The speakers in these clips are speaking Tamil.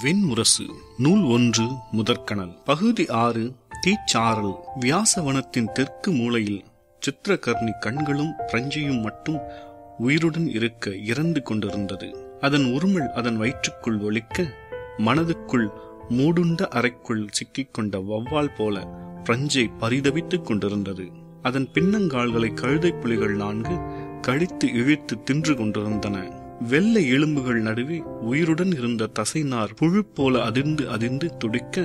வெண்முரசு நூல் 1 முதற்கணல் பகுதி 6 தீச்சாரல். வியாசவனத்தின் தெற்கு மூலையில் சித்திரகர்ணி கண்களும் பிரஞ்சையும் மட்டும் உயிருடன் இருக்க இறந்து கொண்டிருந்தது. அதன் உருமல் அதன் வயிற்றுக்குள் ஒலிக்க, மனதுக்குள் மூடுண்ட அறைக்குள் சிக்கிக்கொண்ட வௌவால் போல பிரஞ்சை பரிதவித்துக் கொண்டிருந்தது. அதன் பின்னங்கால்களை கழுதை புலிகள் 4 கடித்து இழுத்து தின்று கொண்டிருந்தன. வெள்ளை எலும்புகள் நடுவே உயிருடன் இருந்த தசைநார் புழு போல அதிர்ந்து துடிக்க,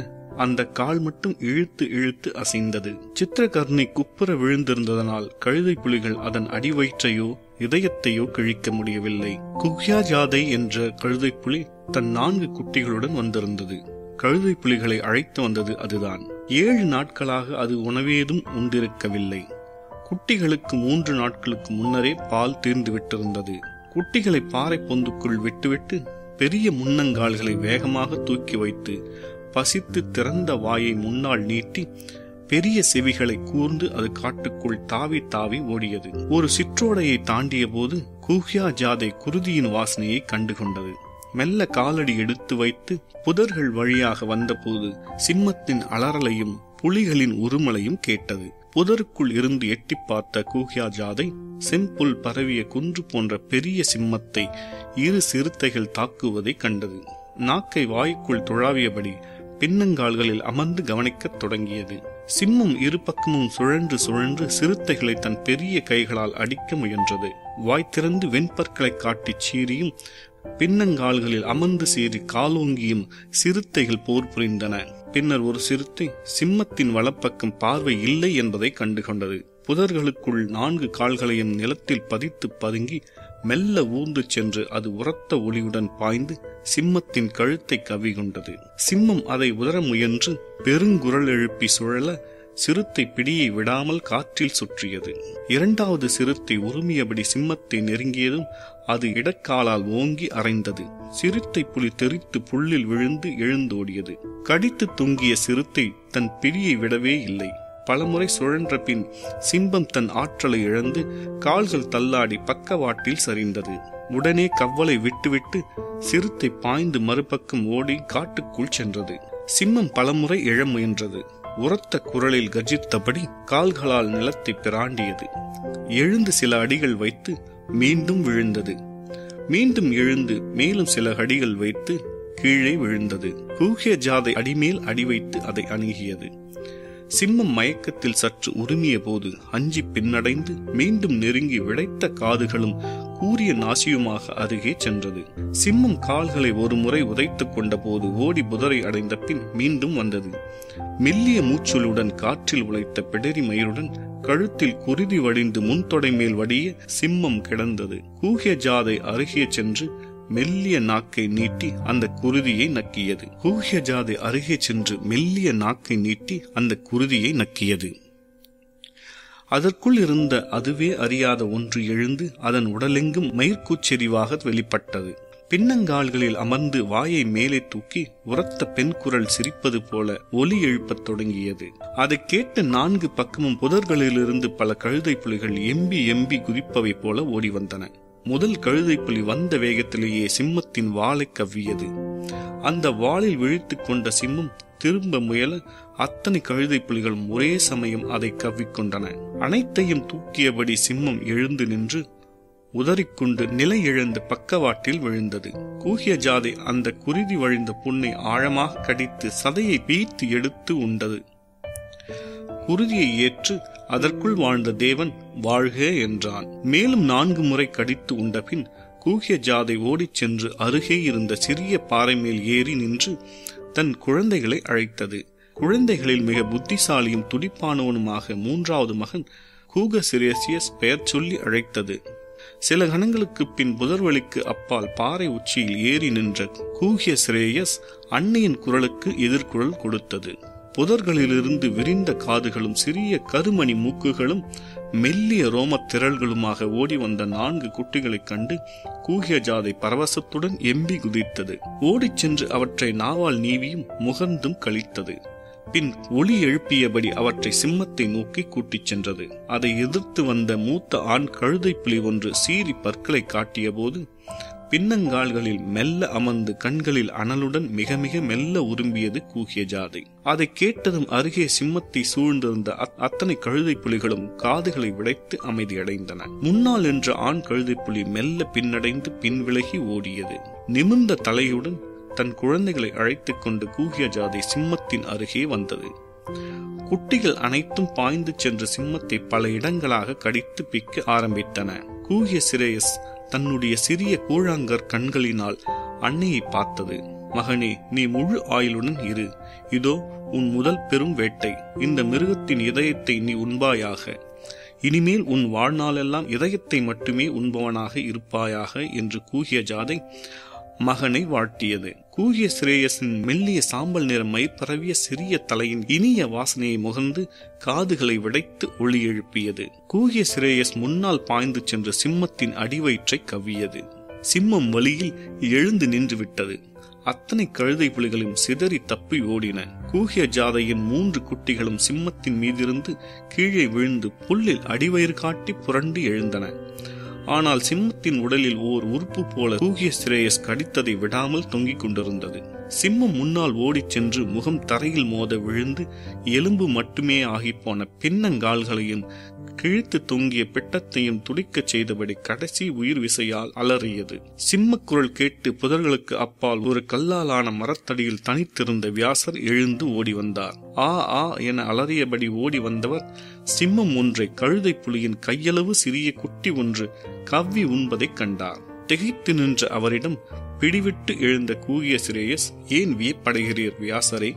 அந்த கால் மட்டும் இழுத்து இழுத்து அசைந்தது. சித்திரகர்ணி குப்புற விழுந்திருந்ததனால் கழுதை புலிகள் அதன் அடிவயிற்றையோ இதயத்தையோ கிழிக்க முடியவில்லை. குஹ்யாஜாதை என்ற கழுதை புலி தன் 4 குட்டிகளுடன் வந்திருந்தது. கழுதை புலிகளை அழைத்து வந்தது அதுதான். 7 நாட்களாக அது உணவேதும் உண்டிருக்கவில்லை. குட்டிகளுக்கு 3 நாட்களுக்கு முன்னரே பால் தீர்ந்து விட்டிருந்தது. குட்டிகளை பாறை பொந்துக்குள் விட்டுவிட்டு பெரிய முன்னங்கால்களை வேகமாக தூக்கி வைத்து பசித்து திறந்த வாயை முன்னால் நீட்டி பெரிய செவிகளை கூர்ந்து அது காட்டுக்குள் தாவி தாவி ஓடியது. ஒரு சிற்றோடையை தாண்டிய போது குஹ்யாஜாதை குருதியின் வாசனையை கண்டுகொண்டது. மெல்ல காலடி எடுத்து வைத்து புதர்கள் வழியாக வந்தபோது சிம்மத்தின் அலறலையும் புலிகளின் உருமலையும் கேட்டது. புதருக்குள் இருந்து எட்டி பார்த்த குஹ்யாஜாதை செம்புல் பரவிய குன்று போன்ற பெரிய சிம்மத்தை 2 சிறுத்தைகள் தாக்குவதை கண்டது. நாக்கை வாய்க்குள் துழாவியபடி பின்னங்கால்களில் அமர்ந்து கவனிக்கத் தொடங்கியது. சிம்மம் 2 பக்கமும் சுழன்று சுழன்று சிறுத்தைகளை தன் பெரிய கைகளால் அடிக்க முயன்றது. வாய் திறந்து வெண்பற்களை காட்டி சீறியும் பின்னங்கால்களில் அமர்ந்து சீறி காலோங்கியும் சிறுத்தைகள் போர் புரிந்தன. பின்னர் ஒரு சிறுத்தை சிம்மத்தின் வலப்பக்கம் பார்வை இல்லை என்பதை கண்டுகொண்டது. புதர்களுக்குள் 4 கால்களையும் நிலத்தில் பதித்து பதுங்கி மெல்ல ஊர்ந்து சென்று அது உரத்த ஒளியுடன் பாய்ந்து சிம்மத்தின் கழுத்தை கவ்விக்கொண்டது. சிம்மம் அதை உதற முயன்று பெருங்குரல் எழுப்பி சுழல சிறுத்தை பிடியை விடாமல் காற்றில் சுற்றியது. 2வது சிறுத்தை உருமியபடி சிம்மத்தை நெருங்கியதும் அது இடக்காலால் ஓங்கி அறைந்தது. சிறுத்தை புலி தெரித்து புல்லில் விழுந்து எழுந்தோடியது. கடித்து தொங்கிய சிறுத்தை தன் பிடியை விடவே இல்லை. பலமுறை சுழன்ற பின் சிம்மம் தன் ஆற்றலை இழந்து கால்கள் தள்ளாடி பக்கவாட்டில் சரிந்தது. உடனே கவ்வலை விட்டுவிட்டு சிறுத்தை பாய்ந்து மறுபக்கம் ஓடி காட்டுக்குள் சென்றது. சிம்மம் பலமுறை எழ முயன்றது. உரத்த குரலில் கர்ஜித்தபடி கால்களால் நிலத்தை பிராண்டியது. எழுந்து சில அடிகள் வைத்து மீண்டும் விழுந்தது. மீண்டும் எழுந்து மேலும் சில அடிகள் வைத்து கீழே விழுந்தது. குஹ்யாஜாதை அடிமேல் அடி வைத்து அதை அணுகியது. சிம்மம் மயக்கத்தில் சற்று உருமிய போது அஞ்சி பின்னடைந்து மீண்டும் நெருங்கி விளைத்த காதுகளும் கூரிய நாசியுமாக அருகே சென்றது. சிம்மம் கால்களை ஒரு முறை உதைத்துக் கொண்ட போது ஓடி புதரை அடைந்த பின் மீண்டும் வந்தது. மெல்லிய மூச்சலுடன் காற்றில் உழைத்த பிடரி மயிருடன் கழுத்தில் குருதி வடிந்து முன்தொடை மேல் வடிய சிம்மம் கிடந்தது. குஹ்யாஜாதை அருகே சென்று மெல்லிய நாக்கை நீட்டி அந்த குருதியை நக்கியது. குஹ்யாஜாதை அருகே சென்று மெல்லிய நாக்கை நீட்டி அந்த குருதியை நக்கியது. அதற்குள் இருந்த அதுவே அறியாத ஒன்று எழுந்து அதன் உடலெங்கும் மயிர்கூச்செறிவாக வெளிப்பட்டது. பின்னங்கால்களில் அமர்ந்து வாயை மேலே தூக்கி உரத்த பெண் குரல் சிரிப்பது போல ஒலி எழுப்பத் தொடங்கியது. அதை கேட்டு 4 பக்கமும் புதர்களிலிருந்து பல கழுதை புலிகள் எம்பி எம்பி குதிப்பவை போல ஓடி வந்தன. முதல் கழுதை புலி வந்த வேகத்திலேயே சிம்மத்தின் வாளை கவ்வியது. அந்த வாளில் விழித்து கொண்ட சிம்மம் திரும்ப முயல அத்தனை கழுதை புலிகளும் ஒரே சமயம் அதை கவ்விக்கொண்டன. அனைத்தையும் தூக்கியபடி சிம்மம் எழுந்து நின்று உதறிக்கொண்டு நிலை இழந்து பக்கவாட்டில் விழுந்தது. குஹ்யாஜாதை அந்த குருதி வழிந்த புண்ணை ஆழமாக கடித்து சதையை பீத்து எடுத்து உண்டது. குருதியை ஏற்று அதற்குள் வாழ்ந்த தேவன் வாழ்க என்றான். மேலும் 4 முறை கடித்து உண்ட பின் குஹ்யாஜாதை ஓடிச் சென்று அருகே இருந்த சிறிய பாறை மேல் ஏறி நின்று தன் குழந்தைகளை அழைத்தது. குழந்தைகளில் மிக புத்திசாலியும் துடிப்பானவனுமாக 3வது மகன் கூகசிரேசியஸ் பெயர் சொல்லி அழைத்தது. சில கணங்களுக்கு பின் புதர்வெளிக்கு அப்பால் பாறை உச்சியில் ஏறி நின்ற கூகசிரேயஸ் அன்னையின் குரலுக்கு எதிர்குரல் கொடுத்தது. புதர்களிலிருந்து விரிந்த காதுகளும் சிறிய கருமணி மூக்குகளும் மெல்லிய ரோமத் திரள்களுமாக ஓடி வந்த 4 குட்டிகளைக் கண்டு குஹ்யாஜாதை பரவசத்துடன் எம்பி குதித்தது. ஓடிச் சென்று அவற்றை நாவால் நீவியும் முகர்ந்தும் கழித்தது. பின் ஒளி எழுப்பியபடி அவற்றை சிம்மத்தை நோக்கி கூட்டிச் சென்றது. அதை எதிர்த்து வந்த மூத்த ஆண் கழுதை புலி ஒன்று சீறி பற்களை காட்டிய போது பின்னங்கால்களில் மெல்ல அமர்ந்து கண்களில் அனலுடன் மிக மிக மெல்ல உரும்பியது கூகிய ஜாதை. அதை கேட்டதும் அருகே சிம்மத்தை சூழ்ந்திருந்த அத்தனை கழுதை புலிகளும் காதுகளை விடைத்து அமைதியடைந்தன. முன்னால் நின்ற ஆண் கழுதை புலி மெல்ல பின்னடைந்து பின்விலகி ஓடியது. நிமிர்ந்த தலையுடன் தன் குழந்தைகளை அழைத்துக் கொண்டு கூகிய ஜாதை சிம்மத்தின் அருகே வந்தது. குட்டிகள் அனைத்தும் பாய்ந்து சென்று சிம்மத்தை பல இடங்களாக கடித்து பிக்க ஆரம்பித்தன. கூகிய சிரேயஸ் தன்னுடைய சிறிய கூழாங்கர் கண்களினால் அன்னையை பார்த்தது. மகனே, நீ முழு ஆயுளுடன் இரு. இதோ உன் முதல் பெரும் வேட்டை. இந்த மிருகத்தின் இதயத்தை நீ உண்பாயாக. இனிமேல் உன் வாழ்நாளெல்லாம் இதயத்தை மட்டுமே உண்பவனாக இருப்பாயாக என்று கூகிய ஜாதை மகனை வாழ்த்தியது. கூகிய சிரேயஸின் மெல்லிய சாம்பல் நிற மயிர் பரவிய சிறிய தலையின் இனிய வாசனையை முகர்ந்து காதுகளை விடைத்து ஒளி எழுப்பியது. கூகிய சிரேயஸ் முன்னால் பாய்ந்து சென்று சிம்மத்தின் அடிவயிற்றை கவ்வியது. சிம்மம் வலியில் எழுந்து நின்று விட்டது. அத்தனை கழுதை புலிகளும் சிதறி தப்பி ஓடின. கூகிய ஜாதையின் 3 குட்டிகளும் சிம்மத்தின் மீதிருந்து கீழே விழுந்து புல்லில் அடிவயிறு காட்டி புரண்டு எழுந்தன. ஆனால் சிம்மத்தின் உடலில் ஓர் உறுப்பு போல கூகிய சிரேயஸ் கடித்ததை விடாமல் தொங்கிக் கொண்டிருந்தது. சிம்மம் முன்னால் ஓடிச் சென்று முகம் தரையில் மோத விழுந்து எலும்பு மட்டுமே ஆகிப்போன பின்னங்கால்களையும் கிழித்து தொங்கிய பிட்டத்தையும் துடிக்கச் செய்தபடி கடைசி உயிர் விசையால் அலறியது. சிம்மக்குரல் கேட்டு புதர்களுக்கு அப்பால் ஒரு கல்லாலான மரத்தடியில் தனித்திருந்த வியாசர் எழுந்து ஓடி வந்தார். ஆ ஆ என அலறியபடி ஓடி வந்தவர் சிம்மம் ஒன்றை கழுதை புலியின் கையளவு சிறிய குட்டி ஒன்று கவ்வி உண்பதைக் கண்டார். திகைத்து நின்ற அவரிடம் பிடிவிட்டு எழுந்த கூகிய சிரேயஸ், ஏன் வியப்படைகிறீர் வியாசரே?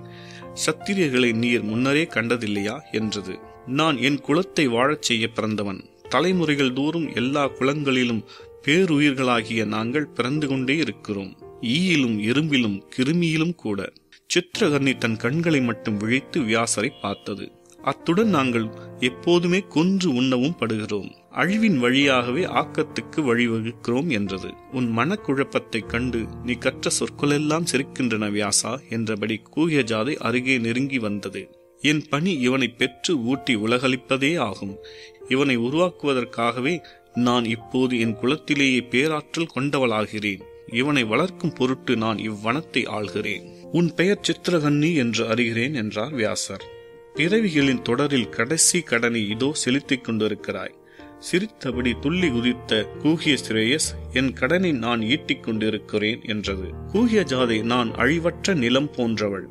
சத்திரியர்களை நீர் முன்னரே கண்டதில்லையா என்றது. நான் என் குலத்தை வாழச் செய்ய பிறந்தவன். தலைமுறைகள் தோறும் எல்லா குலங்களிலும் பேருயிர்களாகிய நாங்கள் பிறந்து கொண்டே இருக்கிறோம். ஈயிலும் எறும்பிலும் கிருமியிலும் கூட. சித்திரகர்ணி தன் கண்களை மட்டும் விழித்து வியாசரை பார்த்தது. அத்துடன் நாங்கள் எப்போதுமே கொன்று உண்ணவும் படுகிறோம். அழிவின் வழியாகவே ஆக்கத்துக்கு வழிவகுக்கிறோம் என்றது. உன் மனக்குழப்பத்தை கண்டு நீ கற்ற சொற்களெல்லாம் சிரிக்கின்றன வியாசா என்றபடி கூகிய ஜாதை அருகே நெருங்கி வந்தது. என் பணி இவனை பெற்று ஊட்டி உலகளிப்பதே ஆகும். இவனை உருவாக்குவதற்காகவே நான் இப்போது என் குலத்திலேயே பேராற்றல் கொண்டவளாகிறேன். இவனை வளர்க்கும் பொருட்டு நான் இவ்வனத்தை ஆள்கிறேன். உன் பெயர் சித்திரகன்னி என்று அறிகிறேன் என்றார் வியாசர். பிறவிகளின் தொடரில் கடைசி கடனை இதோ செலுத்திக் கொண்டிருக்கிறாய். சிரித்தபடி துள்ளி குதித்த கூகிய சிரேயஸ், என் கடனை நான் ஈட்டிக் கொண்டிருக்கிறேன் என்றது. கூகிய ஜாதை, நான் அழிவற்ற நிலம் போன்றவள்,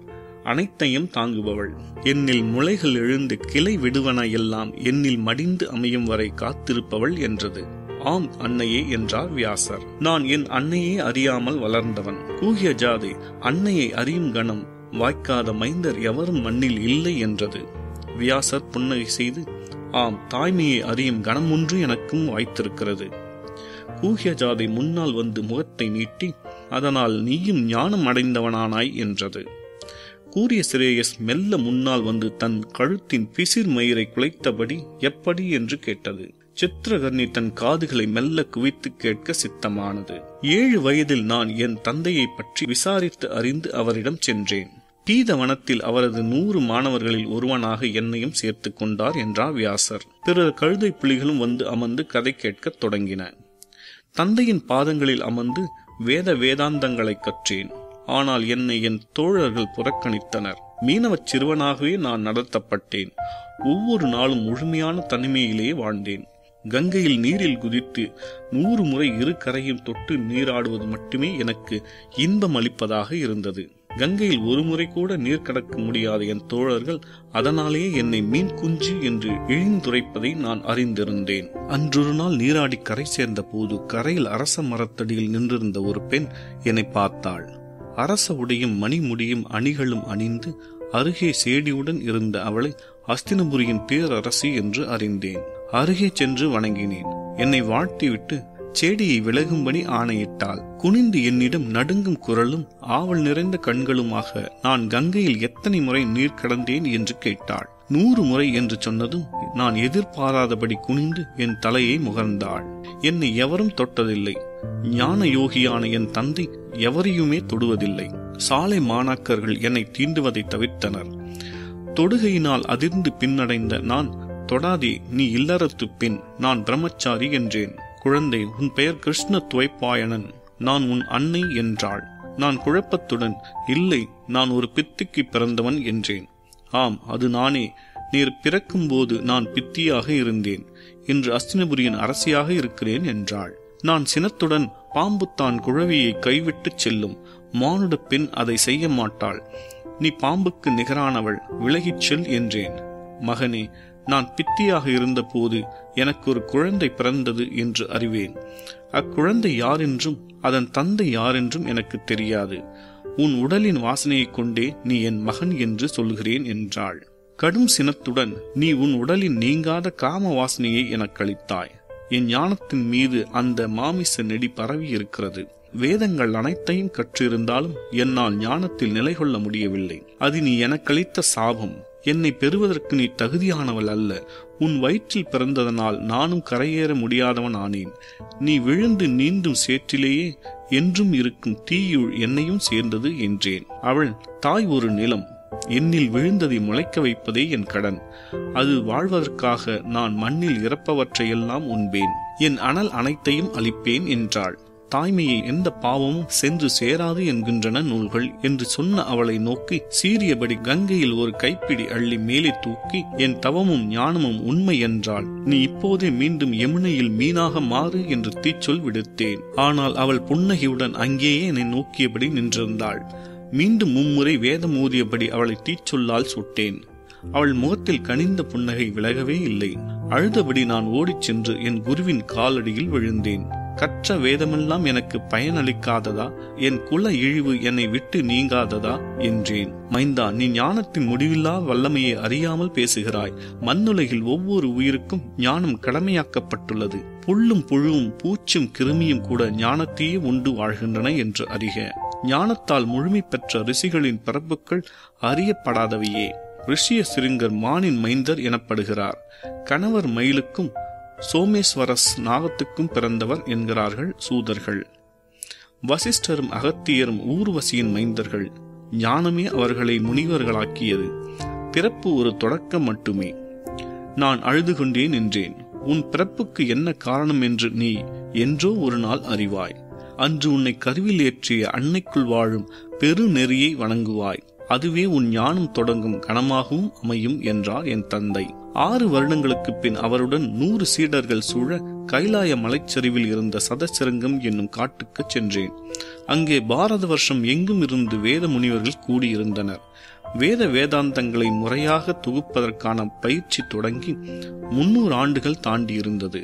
அனைத்தையும் தாங்குபவள். என்னில் முளைகள் எழுந்து கிளை விடுவன எல்லாம் என்னில் மடிந்து அமையும் வரை காத்திருப்பவள் என்றது. ஆம் அன்னையே என்றார் வியாசர். நான் என் அன்னையே அறியாமல் வளர்ந்தவன். கூகிய ஜாதை, அன்னையை அறியும் கணம் வாய்க்காத மைந்தர் எவரும் மண்ணில் இல்லை என்றது. வியாசர் புன்னகை செய்து, ஆம், தாய்மையை அறியும் கணம் ஒன்று எனக்கும் வாய்த்திருக்கிறது. கூகிய ஜாதை முன்னால் வந்து முகத்தை நீட்டி, அதனால் நீயும் ஞானம் அடைந்தவனானாய் என்றது. கூரிய சிரேயஸ் மெல்ல முன்னால் வந்து தன் கழுத்தின் பிசிர் மயிரை குலைத்தபடி எப்படி என்று கேட்டது. சித்திரகர்ணி தன் காதுகளை மெல்ல குவித்து கேட்க சித்தமானது. 7 வயதில் நான் என் தந்தையை பற்றி விசாரித்து அறிந்து அவரிடம் சென்றேன். பீதவனத்தில் அவரது 100 மாணவர்களில் ஒருவனாக என்னையும் சேர்த்து கொண்டார் என்றார் வியாசர். பிறர் கழுதை புலிகளும் வந்து அமர்ந்து கதை கேட்கத் தொடங்கின. தந்தையின் பாதங்களில் அமர்ந்து வேதாந்தங்களை கற்றேன். ஆனால் என்னை என் தோழர்கள் புறக்கணித்தனர். மீனவச் சிறுவனாகவே நான் நடத்தப்பட்டேன். ஒவ்வொரு நாளும் முழுமையான தனிமையிலேயே வாழ்ந்தேன். கங்கையில் நீரில் குதித்து 100 முறை 2 கரையும் தொட்டு நீராடுவது மட்டுமே எனக்கு இன்பம் அளிப்பதாக இருந்தது. கங்கையில் 1 முறை கூட நீர் கடக்க முடியாத என் தோழர்கள் அதனாலேயே என்னை மீன் குஞ்சு என்று இழிந்துரைப்பதை நான் அறிந்திருந்தேன். அன்றொரு நாள் நீராடி கரை சேர்ந்த போது கரையில் அரச மரத்தடியில் நின்றிருந்த ஒரு பெண் என்னை பார்த்தாள். அரச உடையும் மணிமுடியும் அணிகளும் அணிந்து அருகே சேடியுடன் இருந்த அவளை அஸ்தினபுரியின் பேரரசி என்று அறிந்தேன். அருகே சென்று வணங்கினேன். என்னை வாழ்த்திவிட்டு சேடியை விலகும்படி ஆணையிட்டாள். குனிந்து என்னிடம் நடுங்கும் குரலும் ஆவல் நிறைந்த கண்களுமாக நான் கங்கையில் எத்தனை முறை நீர் கடந்தேன் என்று கேட்டாள். 100 முறை என்று சொன்னதும் நான் எதிர்பாராதபடி குனிந்து என் தலையை முகர்ந்தாள். என்னை எவரும் தொட்டதில்லை. ஞான யோகியான என் தந்தை எவரையுமே தொடுவதில்லை. சாலை மாணாக்கர்கள் என்னை தீண்டுவதை தவிர்த்தனர். தொடுகையினால் அதிர்ந்து பின்னடைந்த நான், தொடாதே, நீ இல்லறத்து பெண், நான் பிரம்மச்சாரி என்றேன். குழந்தை, உன் பெயர் கிருஷ்ண துவைப்பாயனன். நான் உன் அன்னை என்றாள். நான் குழப்பத்துடன், இல்லை, நான் ஒரு பித்துக்கு பிறந்தவன் என்றேன். ஆம், அது நானே. நீர் பிறக்கும்போது நான் பித்தியாக இருந்தேன். இன்று அஸ்தினபுரியின் அரசியாக இருக்கிறேன் என்றாள். நான் சினத்துடன், பாம்புத்தான் குழவியை கைவிட்டுச் செல்லும், மானுட பெண் அதை செய்ய மாட்டாள். நீ பாம்புக்கு நிகரானவள், விலகிச் செல் என்றேன். மகனே, நான் பித்தியாக இருந்த போது எனக்கு ஒரு குழந்தை பிறந்தது என்று அறிவேன். அக்குழந்தை யாரென்றும் அதன் தந்தை யாரென்றும் எனக்கு தெரியாது. உன் உடலின் வாசனையைக் கொண்டே நீ என் மகன் என்று சொல்கிறேன் என்றாள். கடும் சினத்துடன், நீ உன் உடலின் நீங்காத காம வாசனையை எனக்கு அளித்தாய். என் ஞானத்தின் மீது அந்த மாமிச நெடி பரவி இருக்கிறது. வேதங்கள் அனைத்தையும் கற்றிருந்தாலும் என்னால் ஞானத்தில் நிலை கொள்ள முடியவில்லை. அது நீ எனக்களித்த சாபம். என்னை பெறுவதற்கு நீ தகுதியானவள் அல்ல. உன் வயிற்றில் பிறந்ததனால் நானும் கரையேற முடியாதவன் ஆனேன். நீ விழுந்து நீந்தும் சேற்றிலேயே என்றும் இருக்கும் தீயுள் என்னையும் சேர்ந்தது என்றேன். அவள், தாய் ஒரு நிலம், என்னில் விழுந்ததை முளைக்க வைப்பதே என் கடன். அது வாழ்வதற்காக நான் மண்ணில் இறப்பவற்றையெல்லாம் உண்பேன், என் அனல் அனைத்தையும் அளிப்பேன் என்றாள். தாய்மையை எந்த பாவமும் சென்று சேராது என்கின்றன நூல்கள் என்று சொன்ன அவளை நோக்கி சீரியபடி கங்கையில் ஒரு கைப்பிடி அள்ளி மேலே தூக்கி, என் தவமும் ஞானமும் உண்மை என்றால் நீ இப்போதே மீண்டும் யமுனையில் மீனாக மாறு என்று தீச்சொல் விடுத்தேன். ஆனால் அவள் புன்னகையுடன் அங்கேயே என்னை நோக்கியபடி நின்றிருந்தாள். மீண்டும் மும்முறை வேதம் ஊதியபடி அவளை தீச்சொல்லால் சுட்டேன். அவள் முகத்தில் கனிந்த புன்னகை விலகவே இல்லை. அழுதபடி நான் ஓடிச் சென்று என் குருவின் காலடியில் விழுந்தேன். கற்ற வேதமெல்லாம் எனக்கு பயனளிக்காததா? என் குல இழிவு என்னை விட்டு நீங்காததா என்றேன். மைந்தா, நீ ஞானத்தின் முடிவில்லா வல்லமையை அறியாமல் பேசுகிறாய். மண்ணுலகில் ஒவ்வொரு உயிருக்கும் ஞானம் கடமையாக்கப்பட்டுள்ளது. புல்லும் புழுவும் பூச்சும் கிருமியும் கூட ஞானத்தையே உண்டு வாழ்கின்றன என்று அறிக. ஞானத்தால் முழுமை பெற்ற ரிஷிகளின் பிறப்புகள் அறியப்படாதவையே. ரிஷிய சிறுங்கர் மானின் மைந்தர் எனப்படுகிறார். கணவர் மயிலுக்கும் சோமேஸ்வரஸ் நாகத்துக்கும் பிறந்தவர் என்கிறார்கள் சூதர்கள். வசிஷ்டரும் அகத்தியரும் ஊர்வசியின் மைந்தர்கள். ஞானமே அவர்களை முனிவர்களாக்கியது. பிறப்பு ஒரு தொடக்கம் மட்டுமே. நான் அழுது கொண்டே நின்றேன். உன் பிறப்புக்கு என்ன காரணம் என்று நீ என்றோ ஒரு நாள் அறிவாய். அன்று உன்னை கருவில் ஏற்றிய அன்னைக்குள் வாழும் பெரு நெறியை வணங்குவாய். அதுவே உன் ஞானம் தொடங்கும் கணமாகவும் அமையும் என்றார் என் தந்தை. 6 வருடங்களுக்கு பின் அவருடன் 100 சீடர்கள் சூழ கைலாய மலைச்சரிவில் இருந்த சதசிரங்கம் என்னும் காட்டுக்கு சென்றேன். அங்கே பாரத வருஷம் எங்கும் இருந்து வேத முனிவர்கள் கூடியிருந்தனர். வேதாந்தங்களை முறையாக தொகுப்பதற்கான பயிற்சி தொடங்கி 300 ஆண்டுகள் தாண்டியிருந்தது.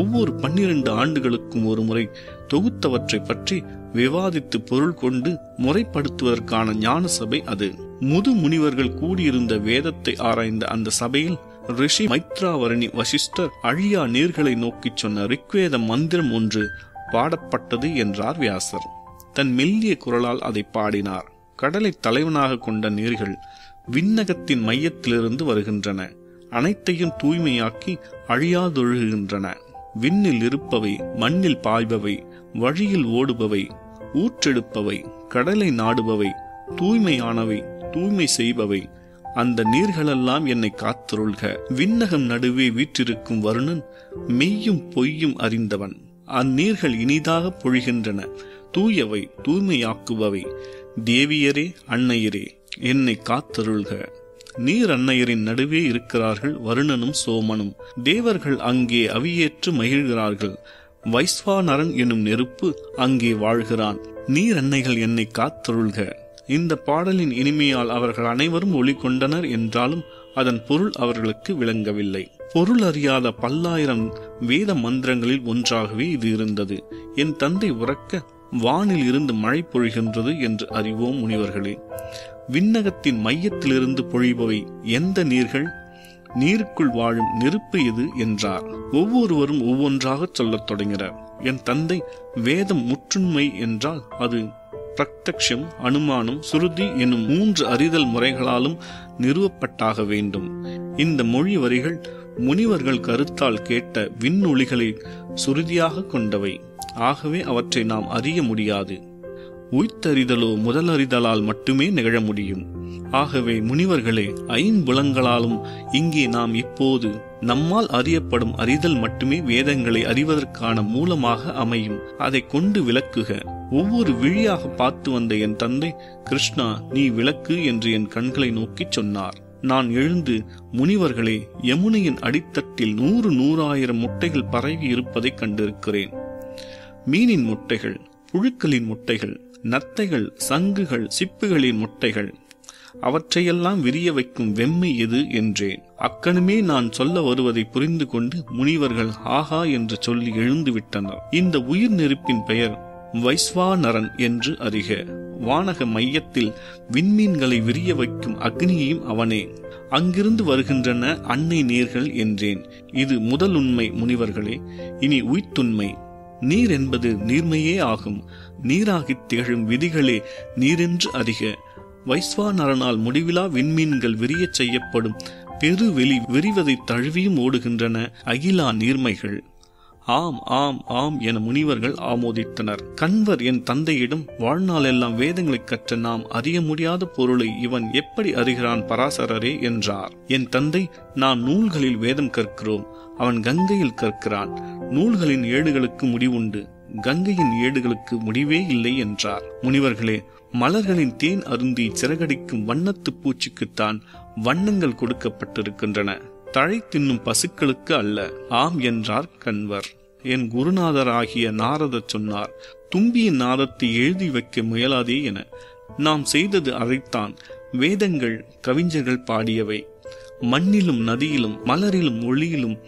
ஒவ்வொரு 12 ஆண்டுகளுக்கும் ஒரு முறை தொகுத்தவற்றை பற்றி விவாதித்து பொருள் கொண்டு முறைப்படுத்துவதற்கான ஞான சபை அது. முது முனிவர்கள் கூடியிருந்த வேதத்தை ஆராய்ந்த அந்த சபையில் ரிஷி மைத்ராவரணி வசிஷ்டர் அழியா நீர்களை நோக்கி சொன்ன ரிக்வேத மந்திரம் ஒன்று பாடப்பட்டது என்றார் வியாசர். தன் மெல்லிய குரலால் அதை பாடினார். கடலை தலைவனாக கொண்ட நீர்கள் விண்ணகத்தின் மையத்திலிருந்து வருகின்றன. அனைத்தையும் தூய்மையாக்கி அழியாதொழுகின்றன. விண்ணில் இருப்பவை, மண்ணில் பாய்பவை, வழியில் ஓடுபவை, ஊற்றெடுப்பவை, கடலை நாடுபவை, தூய்மையானவை, தூய்மை செய்பவை, அந்த நீர்களெல்லாம் என்னை காத்தருள்க. விண்ணகம் நடுவே வீற்றிருக்கும் வருணன் மெய்யும் பொய்யும் அறிந்தவன். அந்நீர்கள் இனிதாக பொழிகின்றன. தூயவை, தூய்மையாக்குபவை. தேவியரே, அன்னையரே, என்னை காத்தருள்க. நீர் அன்னையரின் நடுவே இருக்கிறார்கள் வருணனும் சோமனும். தேவர்கள் அங்கே அவியேற்று மகிழ்கிறார்கள். வைஸ்வானரன் எனும் நெருப்பு அங்கே வாழ்கிறான். நீர் அன்னைகள் என்னை காத்தருள்க. இந்த பாடலின் இனிமையால் அவர்கள் அனைவரும் ஒளி கொண்டனர் என்றாலும் அதன் பொருள் அவர்களுக்கு விளங்கவில்லை. பொருள் அறியாத 10,000 வேத மந்திரங்களில் ஒன்றாகவே இது இருந்தது. என் தந்தை உறக்க, வானில் இருந்து மழை பொழிகின்றது என்று அறிவோம் முனிவர்களே. விண்ணகத்தின் மையத்திலிருந்து பொழிபவை எந்த நீர்கள்? நீருக்குள் வாழும் நெருப்பு எது என்றார். ஒவ்வொருவரும் ஒவ்வொன்றாக சொல்லத் தொடங்கினர். என் தந்தை, வேதம் முற்றுண்மை என்றால் அது பிரத்யக்ஷம், அனுமானம், சுருதி எனும் 3 அறிதல் முறைகளாலும் நிறுவப்பட்டாக வேண்டும். இந்த மொழி வரிகள் முனிவர்கள் கருத்தால் கேட்ட விண்ணொளிகளை சுருதியாக கொண்டவை. ஆகவே அவற்றை நாம் அறிய முடியாது. உய்த்தறிதலோ முதலறிதலால் மட்டுமே நிகழ முடியும். ஆகவே முனிவர்களே, 5 புலங்களாலும் இங்கே நாம் இப்போது நம்மால் அறியப்படும் அறிதல் மட்டுமே வேதங்களை அறிவதற்கான மூலமாக அமையும். அதை கொண்டு விளக்குக. ஒவ்வொரு விழியாக பார்த்து வந்த என் தந்தை, கிருஷ்ணா நீ விளக்கு என்று என் கண்களை நோக்கி சொன்னார். நான் எழுந்து, முனிவர்களே, யமுனையின் அடித்தட்டில் 100,000 முட்டைகள் பரவி இருப்பதை கண்டிருக்கிறேன். மீனின் முட்டைகள், புழுக்களின் முட்டைகள், நத்தைகள், சங்குகள், சிப்புகளின் முட்டைகள், அவற்றையெல்லாம் விரிய வைக்கும் வெம்மை எது என்றேன். அக்கணமே நான் சொல்ல வருவதை புரிந்து கொண்டு முனிவர்கள் ஆஹா என்று சொல்லி எழுந்து விட்டனர். இந்த உயிர் நெருப்பின் பெயர் வைஸ்வானரன் என்று அறிக. வானக மையத்தில் விண்மீன்களை விரிய வைக்கும் அக்னியையும் அவனே. அங்கிருந்து வருகின்றன அன்னை நீர்கள் என்றேன். இது முதல் உண்மை முனிவர்களே. இனி உய்த்துண்மை. நீர் என்பது நீர்மையே ஆகும். நீராகித் திகழும் விதிகளே நீரென்று அறிக. வைஸ்வானரனால் முடிவிலா விண்மீன்கள் விரிய செய்யப்படும் பெருவெளி விரிவதை தழுவியும் ஓடுகின்றன அகிலா நீர்மைகள். ஆம் ஆம் ஆம் என முனிவர்கள் ஆமோதித்தனர். கண்வர் என் தந்தையிடம், வாழ்நாளெல்லாம் வேதங்களை கற்ற நாம் அறிய முடியாத பொருளை இவன் எப்படி அறிகிறான் பராசரரே என்றார். என் தந்தை, நான் நூல்களில் வேதம் கற்கிறோம், அவன் கங்கையில் கற்கிறான். நூல்களின் ஏடுகளுக்கு முடிவுண்டு, கங்கையின் ஏடுகளுக்கு முடிவே இல்லை என்றார். முனிவர்களே, மலர்களின் தேன் அருந்தி சிறகடிக்கும் வண்ணத்து பூச்சிக்குத்தான் வண்ணங்கள் கொடுக்கப்பட்டிருக்கின்றன, தழை தின்னும் பசுக்களுக்கு அல்ல. ஆம் என்றார் கண்வர். என் குருநாதராகிய நாரதர் சொன்னார், தும்பியின் நாதத்தை எழுதி வைக்க முயலாதே என. நாம் செய்தது அதைத்தான். வேதங்கள் கவிஞர்கள் பாடியவை. மண்ணிலும் நதியிலும் மலரிலும் ஒளியிலும்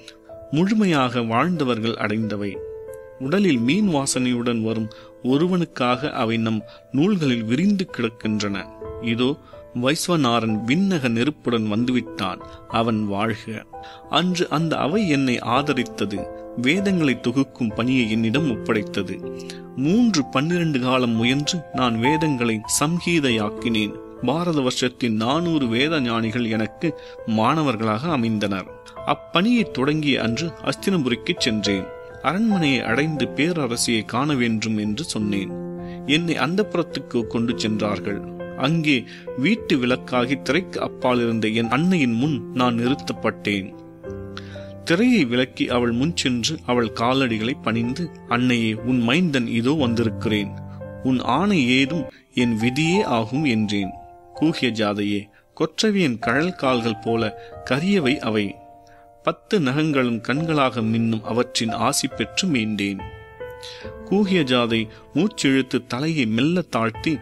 முழுமையாக வாழ்ந்தவர்கள் அடைந்தவை. உடலில் மீன் வாசனையுடன் வரும் ஒருவனுக்காக அவை நம் நூல்களில் விரிந்து கிடக்கின்றன. இதோ வைஸ்வநாரன் விண்ணக நெருப்புடன் வந்துவிட்டான், அவன் வாழ்க. அன்று அந்த அவை என்னை ஆதரித்தது. வேதங்களை தொகுக்கும் பணியை என்னிடம் ஒப்படைத்தது. 3-12 காலம் முயன்று நான் வேதங்களை சம்ஹீதையாக்கினேன். பாரத வருஷத்தின் 400 வேத ஞானிகள் எனக்கு மாணவர்களாக அமைந்தனர். அப்பணியை தொடங்கிய அன்று அஸ்தினபுரிக்கு சென்றேன். அரண்மனையை அடைந்து பேரரசியை காண வேண்டும் என்று சொன்னேன். என்னை அந்தப்புறத்துக்கு கொண்டு சென்றார்கள். அங்கே வீட்டு விளக்காகி திரைக்கு அப்பால் இருந்த என் அன்னையின் முன் நான் நிறுத்தப்பட்டேன். திரையை விலக்கி அவள் முன் சென்று அவள் காலடிகளை பணிந்து, அன்னையே, உன் மைந்தன் இதோ வந்திருக்கிறேன். உன் ஆணை ஏதும் என் விதியே ஆகும் என்றேன். கூகிய ஜாதையே, கொற்றவையின் கழல் கால்கள் போல கரியவை அவை. 10 நகங்களும் கண்களாக மின்னும் அவற்றின் ஆசி பெற்று மீண்டேன். கூகிய ஜாதை மூச்சிழுத்து தலையை மெல்ல தாழ்த்தி,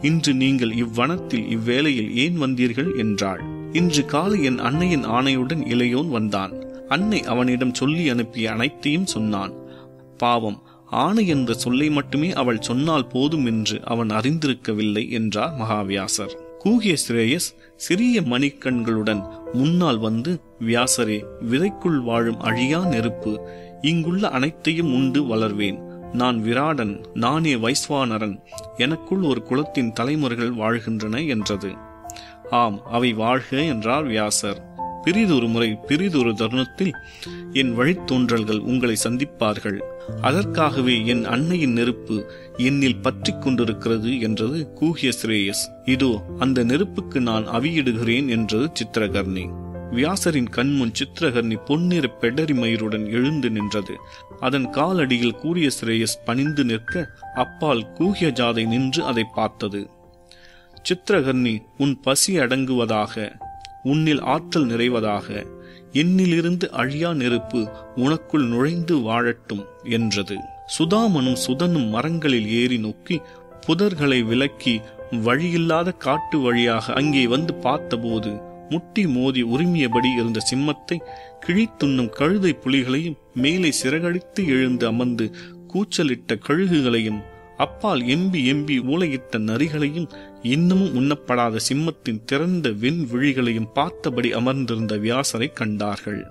இன்று நீங்கள் இவ்வனத்தில் இவ்வேளையில் ஏன் வந்தீர்கள் என்றாள். இன்று காலை என் அன்னையின் ஆணையுடன் இளையோன் வந்தான். அன்னை அவனிடம் சொல்லி அனுப்பிய அனைத்தையும் சொன்னான். பாவம், ஆணை என்ற சொல்லை மட்டுமே அவள் சொன்னால் போதும் என்று அவன் அறிந்திருக்கவில்லை என்றார் மகாவியாசர். கூகிய சிரேயஸ் சிறிய மணிக்கண்களுடன் முன்னால் வந்து, வியாசரே, விதைக்குள் வாழும் அழியா நெருப்பு, இங்குள்ள அனைத்தையும் உண்டு வளர்வேன். நான் விராடன், நானே வைஸ்வானரன், எனக்குள் ஒரு குலத்தின் தலைமுறைகள் வாழ்கின்றன என்றது. ஆம், அவை வாழ்க என்றார் வியாசர். பிரிதொரு முறை பிரிதொரு தருணத்தில் என் வழித்தோன்றல்கள் உங்களை சந்திப்பார்கள். அதற்காகவே என் அன்னையின் நெருப்பு என்னில் பற்றி கொண்டிருக்கிறது என்றது கூகிய சிரேயஸ். இதோ அந்த நெருப்புக்கு நான் அவியிடுகிறேன் என்றது சித்திரகர்ணி. வியாசரின் கண்முன் சித்திரகர்ணி பொன்னிற பெடரி மயிருடன் எழுந்து நின்றது. அதன் காலடியில் கூரிய சிரேயஸ் பணிந்து நிற்க அப்பால் கூகிய ஜாதை நின்று அதை பார்த்தது. சித்திரகர்ணி, உன் பசி அடங்குவதாக, உன்னில் ஆற்றல் நிறைவதாக, என்னிலிருந்து அழியா நெருப்பு உனக்குள் நுழைந்து வாழட்டும் என்றது. சுதாமனும் சுதனும் மரங்களில் ஏறி நோக்கி புதர்களை விலக்கி வழியில்லாத காட்டு வழியாக அங்கே வந்து பார்த்தபோது முட்டி மோதி உரிமையபடி இருந்த சிம்மத்தை, கிழித்துண்ணும் கழுதை புலிகளையும், மேலே சிறகடித்து எழுந்து அமர்ந்து கூச்சலிட்ட கழுகுகளையும், அப்பால் எம்பி எம்பி ஊளையிட்ட நரிகளையும், இன்னமும் உண்ணப்படாத சிம்மத்தின் திறந்த வெண் விழிகளையும் பார்த்தபடி அமர்ந்திருந்த வியாசரை கண்டார்கள்.